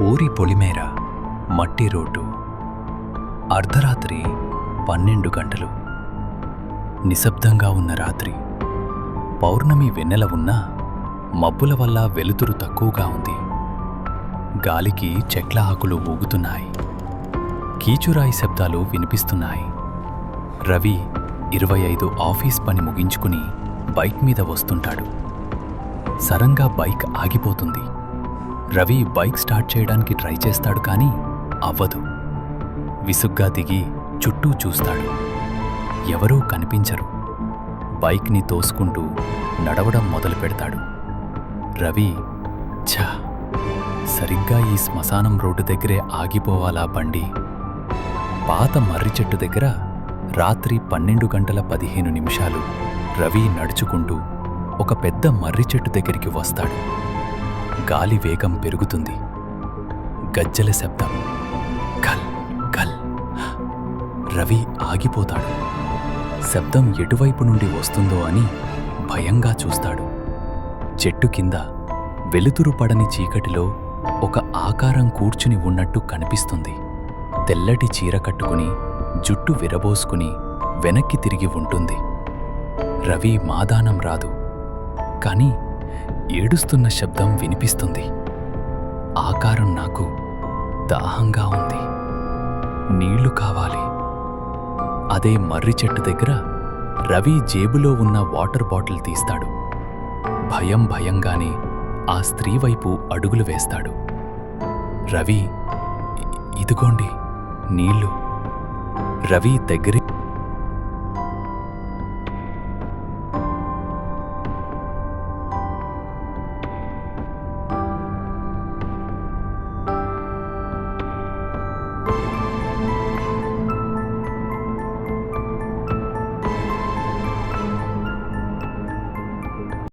ఊరి పొలిమేర, మట్టి రోడ్డు. అర్ధరాత్రి 12 గంటలు. నిశ్శబ్దంగా ఉన్న రాత్రి. పౌర్ణమి వెన్నెల ఉన్నా మబ్బుల వల్ల వెలుతురు తక్కువగా ఉంది. గాలికి చెట్ల ఆకులు ఊగుతున్నాయి. కీచురాయి శబ్దాలు వినిపిస్తున్నాయి. రవి 25 ఆఫీస్ పని ముగించుకుని బైక్ మీద వస్తుంటాడు. సరంగా బైక్ ఆగిపోతుంది. రవి బైక్ స్టార్ట్ చేయడానికి ట్రై చేస్తాడు, కానీ అవ్వదు. విసుగ్గా దిగి చుట్టూ చూస్తాడు. ఎవరూ కనిపించరు. బైక్ని తోసుకుంటూ నడవడం మొదలు పెడతాడు. రవి, ఛా, సరిగ్గా ఈ శ్మశానం రోడ్డు దగ్గరే ఆగిపోవాలా బండి? పాత మర్రి చెట్టు దగ్గర రాత్రి 12 గంటల 15 నిమిషాలు రవి నడుచుకుంటూ ఒక పెద్ద మర్రి చెట్టు దగ్గరికి వస్తాడు. గాలి వేగం పెరుగుతుంది. గజ్జెల శబ్దం. కల్ కల్. రవి ఆగిపోతాడు. శబ్దం ఎటువైపు నుండి వస్తుందో అని భయంగా చూస్తాడు. చెట్టు కింద వెలుతురు పడని చీకటిలో ఒక ఆకారం కూర్చుని ఉన్నట్టు కనిపిస్తుంది. తెల్లటి చీర కట్టుకుని జుట్టు విరబోసుకుని వెనక్కి తిరిగి ఉంటుంది. రవి మాదానం రాదు, కానీ ఏడుస్తున్న శబ్దం వినిపిస్తుంది. ఆకారం నాకు దాహంగా ఉంది, నీళ్లు కావాలి. అదే మర్రి చెట్టు దగ్గర రవి జేబులో ఉన్న వాటర్ బాటిల్ తీస్తాడు. భయంగానే ఆ స్త్రీ వైపు అడుగులు వేస్తాడు. రవి, ఇదిగోండి నీళ్లు. రవి దగ్గర